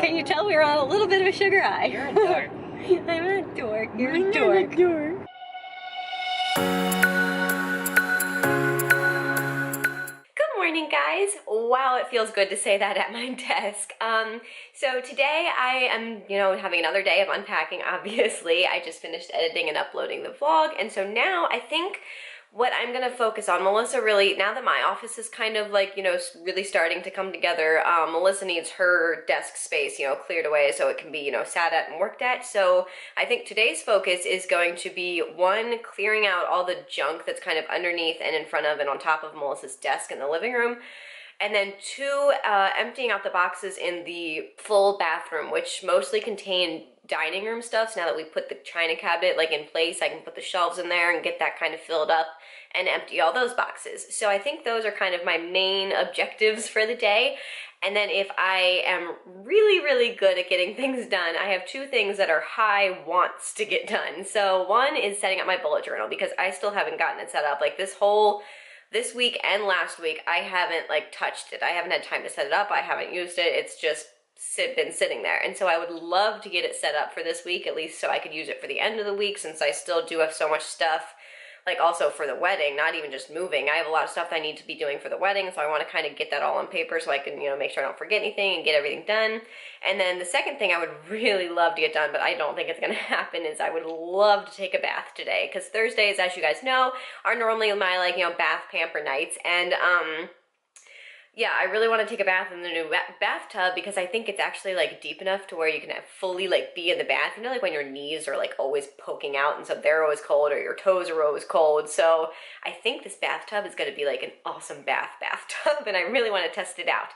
Can you tell we were on a little bit of a sugar high? You're a dork. I'm a dork. You're a dork. Good morning, guys. Wow, it feels good to say that at my desk. So today I am, having another day of unpacking, obviously. I just finished editing and uploading the vlog, and so now I think what I'm gonna focus on, Melissa really, now that my office is kind of like, really starting to come together, Melissa needs her desk space, cleared away so it can be, sat at and worked at. So I think today's focus is going to be, one, clearing out all the junk that's kind of underneath and in front of and on top of Melissa's desk in the living room. And then two, emptying out the boxes in the full bathroom, which mostly contain dining room stuff. So now that we put the china cabinet in place, I can put the shelves in there and get that kind of filled up and empty all those boxes. So I think those are kind of my main objectives for the day. And then if I am really, really good at getting things done, I have two things that are high wants to get done. So one is setting up my bullet journal, because I still haven't gotten it set up. This week and last week, I haven't touched it. I haven't had time to set it up. I haven't used it. It's just been sitting there. And so I would love to get it set up for this week, at least so I could use it for the end of the week, since I still do have so much stuff, also for the wedding, not even just moving. I have a lot of stuff I need to be doing for the wedding, so I want to kind of get that all on paper so I can, make sure I don't forget anything and get everything done. And then the second thing I would really love to get done, but I don't think it's going to happen, is I would love to take a bath today, because Thursdays, as you guys know, are normally my, bath pamper nights, and, yeah, I really want to take a bath in the new bathtub, because I think it's actually deep enough to where you can fully be in the bath. When your knees are always poking out, and so they're always cold, or your toes are always cold. So I think this bathtub is going to be an awesome bathtub, and I really want to test it out.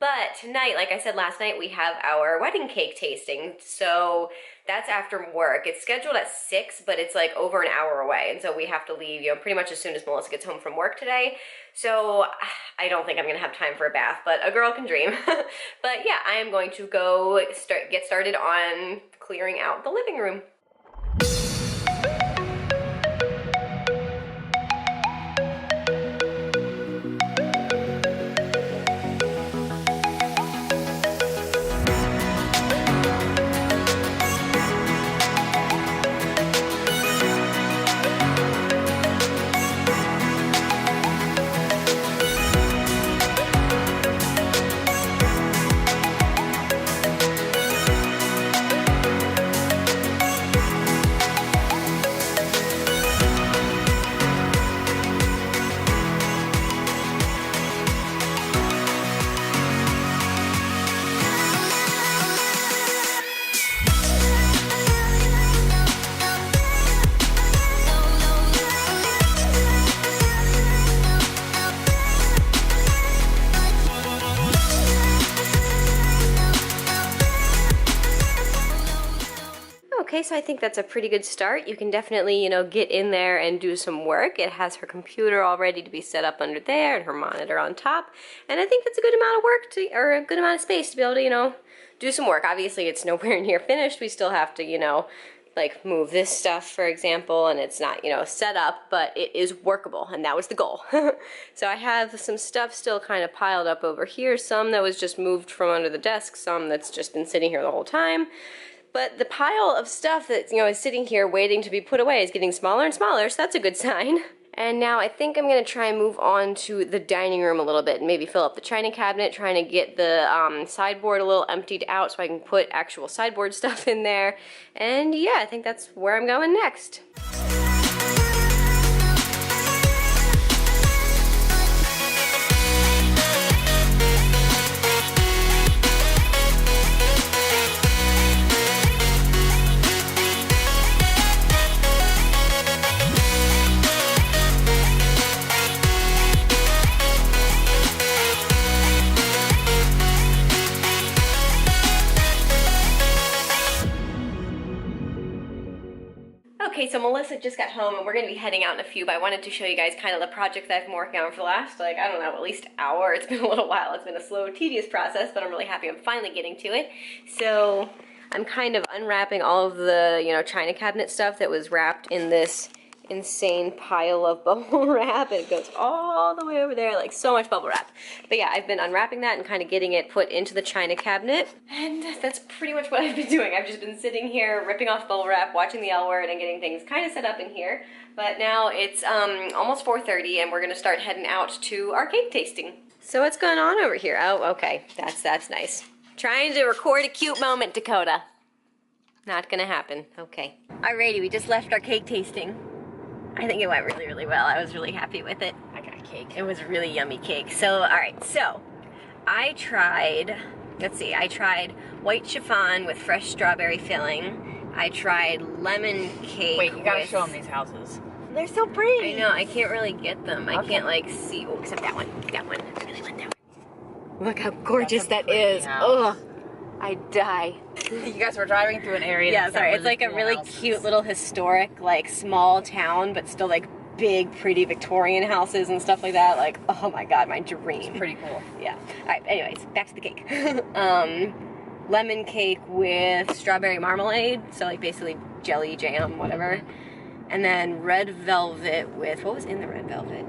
But tonight, like I said last night, we have our wedding cake tasting. So that's after work. It's scheduled at 6, but it's over an hour away, and so we have to leave, pretty much as soon as Melissa gets home from work today. So I don't think I'm gonna have time for a bath, but a girl can dream. But yeah, I am going to go get started on clearing out the living room. Okay, so I think that's a pretty good start. You can definitely, get in there and do some work. It has her computer all ready to be set up under there and her monitor on top. And I think that's a good amount of work or a good amount of space to be able to, do some work. Obviously, it's nowhere near finished. We still have to, move this stuff, for example, and it's not, set up, but it is workable, and that was the goal. So I have some stuff still kind of piled up over here, some that was just moved from under the desk, some that's just been sitting here the whole time. But the pile of stuff that, is sitting here waiting to be put away is getting smaller and smaller, so that's a good sign. And now I think I'm going to try and move on to the dining room a little bit and maybe fill up the china cabinet, trying to get the sideboard a little emptied out so I can put actual sideboard stuff in there. And yeah, I think that's where I'm going next. Okay, so Melissa just got home and we're going to be heading out in a few, but I wanted to show you guys kind of the project that I've been working on for the last, I don't know, at least hour. It's been a little while. It's been a slow, tedious process, but I'm really happy I'm finally getting to it. So I'm kind of unwrapping all of the, china cabinet stuff that was wrapped in this insane pile of bubble wrap. It goes all the way over there, like so much bubble wrap. But yeah, I've been unwrapping that and kind of getting it put into the china cabinet, and that's pretty much what I've been doing. I've just been sitting here ripping off bubble wrap, watching the L Word, and getting things kind of set up in here. But now it's almost 4:30, and we're gonna start heading out to our cake tasting. So what's going on over here? Oh, okay, that's nice. Trying to record a cute moment, Dakota. Not gonna happen. Okay. Alrighty, we just left our cake tasting. I think it went really, really well. I was really happy with it. I got cake. It was a really yummy cake. So, alright, so I tried, let's see, I tried white chiffon with fresh strawberry filling. I tried lemon cake. Wait, you gotta show them these houses. They're so pretty. I know, I can't really get them. I can't like see, oh, except that one. That one. I really want that one. Look how gorgeous that is. Ugh. I die. You guys were driving through an area. Yeah, sorry. It's like a really cute little historic, like small town, but still like big, pretty Victorian houses and stuff like that. Like, oh my god, my dream. It's pretty cool. Yeah. All right. Anyways, back to the cake. Lemon cake with strawberry marmalade, so like basically jelly jam, whatever. And then red velvet with, what was in the red velvet?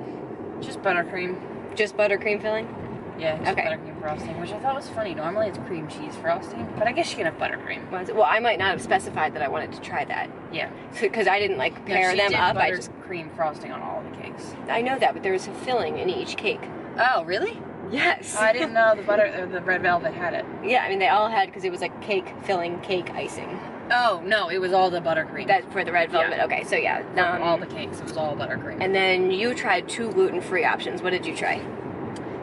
Just buttercream. Just buttercream filling? Yeah, just buttercream frosting, which I thought was funny. Normally it's cream cheese frosting, but I guess you can have buttercream. Well, I might not have specified that I wanted to try that. Yeah. Because I didn't like pair them up. I just cream frosting on all the cakes. I know that, but there was a filling in each cake. Oh, really? Yes. I didn't know the red velvet had it. Yeah, I mean they all had, because it was like cake filling, cake icing. Oh, no, it was all the buttercream. That's for the red velvet. Yeah. Okay, so yeah. All the cakes, it was all buttercream. And then you tried 2 gluten-free options. What did you try?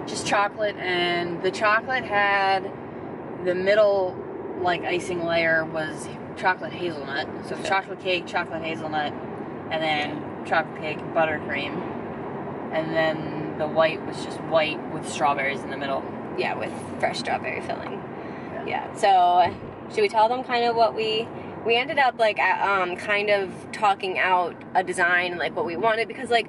Just chocolate, and the chocolate had the middle like icing layer was chocolate hazelnut. So chocolate cake, chocolate hazelnut, and then chocolate cake, buttercream. And then the white was just white with strawberries in the middle. Yeah, with fresh strawberry filling. Yeah. So should we tell them kind of what we ended up like kind of talking out a design, like what we wanted, because like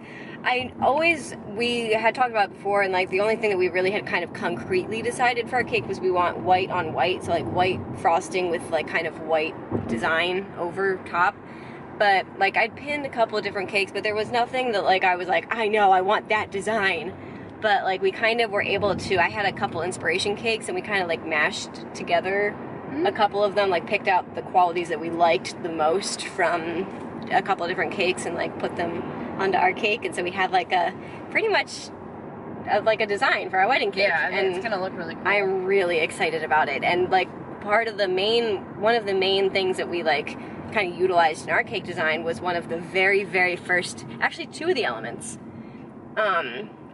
we had talked about before, and like the only thing that we really had kind of concretely decided for our cake was we want white on white, so like white frosting with like kind of white design over top. But like I'd pinned a couple of different cakes, but there was nothing that like I was like, I know I want that design. But like we kind of were able to, I had a couple inspiration cakes and we kind of like mashed together a couple of them, like picked out the qualities that we liked the most from a couple of different cakes and like put them onto our cake, and so we had like a pretty much like a design for our wedding cake. Yeah, and it's gonna look really cool. I'm really excited about it, and like one of the main things that we like kind of utilized in our cake design was one of the very, very first, actually 2 of the elements,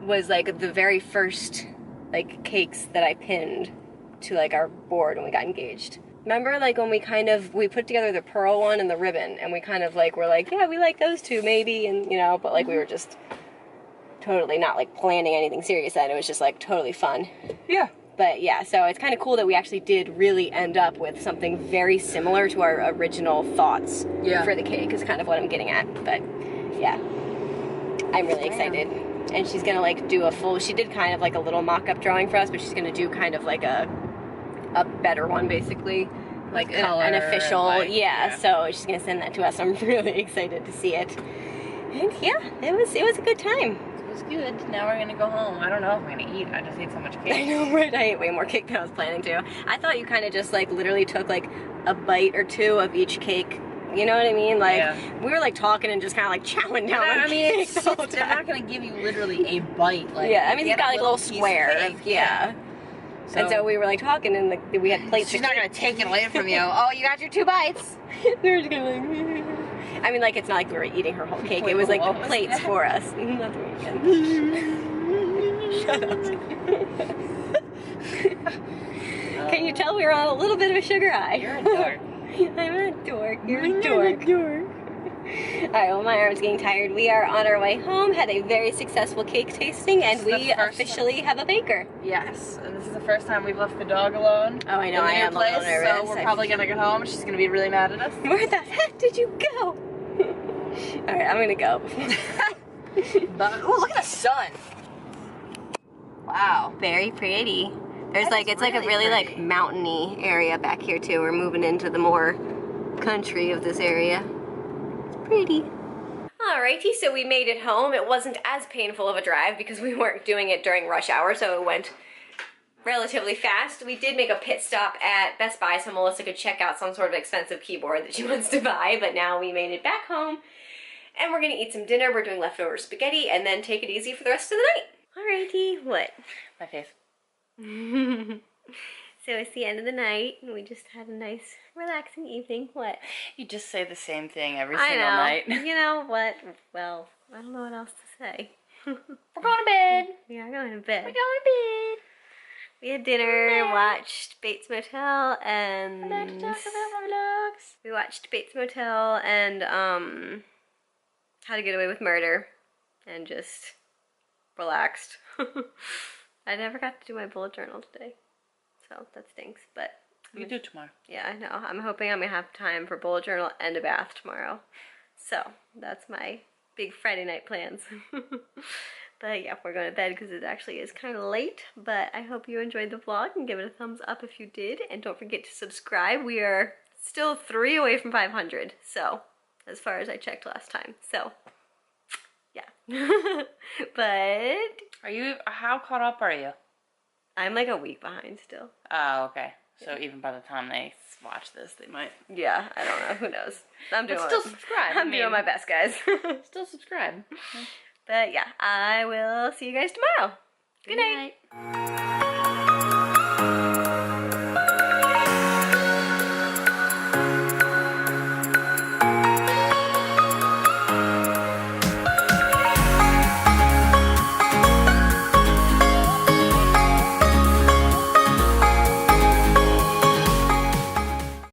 was like the very first like cakes that I pinned to like our board when we got engaged. Remember like when we put together the pearl one and the ribbon, and we kind of like were like, yeah, we like those 2 maybe, and you know, but like we were just totally not like planning anything serious then. It was just like totally fun. Yeah. But yeah, so it's kind of cool that we actually did really end up with something very similar to our original thoughts for the cake, is kind of what I'm getting at. But yeah, I'm really excited. And she's gonna like do she did kind of like a little mock-up drawing for us, but she's gonna do kind of like a better one basically, like an official, like, so she's gonna send that to us. I'm really excited to see it. And yeah, it was a good time. It was good. Now we're gonna go home. I don't know if I'm gonna eat. I just ate so much cake. I know, right? I ate way more cake than I was planning to. I thought you kind of just like literally took like a bite or 2 of each cake. You know what I mean? Like we were like talking and just kind of like chowing down. I mean, they're not gonna give you literally a bite. Like, yeah, I mean, you got like a little square. Yeah. So, and so we were like talking, and we had plates. She's not gonna take it away from you. Oh, you got your 2 bites. They were just gonna like. I mean, like it's not like we were eating her whole cake. It was like plates for us. Shut up. Can you tell we were on a little bit of a sugar high? You're a dork. I'm a dork. You're a dork. Alright, well, my arm's getting tired. We are on our way home, had a very successful cake tasting, and we officially have a baker. Yes, and this is the first time we've left the dog alone. Oh, I know, I am a little nervous. So we're probably gonna go home. She's gonna be really mad at us. Where the heck did you go? Alright, I'm gonna go. Oh, look at the sun. Wow. Very pretty. There's like, it's like a really like mountainy area back here too. We're moving into the more country of this area. It's pretty. Alrighty, so we made it home. It wasn't as painful of a drive because we weren't doing it during rush hour, so it went relatively fast. We did make a pit stop at Best Buy so Melissa could check out some sort of expensive keyboard that she wants to buy, but now we made it back home and we're gonna eat some dinner. We're doing leftover spaghetti and then take it easy for the rest of the night. Alrighty, what? My face. So it's the end of the night and we just had a nice relaxing evening. What? You just say the same thing every I single know. night. You know what? Well, I don't know what else to say. We're going to bed. We are going to bed. We're going to bed. We had dinner, watched Bates Motel, and I'm about to talk about my vlogs. we watched Bates Motel and How to Get Away with Murder, and just relaxed. I never got to do my bullet journal today, so that stinks. But We can do it tomorrow. yeah, I know. I'm hoping I'm gonna have time for bullet journal and a bath tomorrow. So that's my big Friday night plans. But yeah, we're going to bed because it actually is kind of late. But I hope you enjoyed the vlog and give it a thumbs up if you did. And don't forget to subscribe. We are still 3 away from 500. So, as far as I checked last time. So, yeah. But How caught up are you? I'm like a week behind still. Oh, okay. So even by the time they watch this, they might. Yeah, I don't know. Who knows? I'm doing But still subscribe. I'm doing my best, guys. Still subscribe. But yeah, I will see you guys tomorrow. Good night.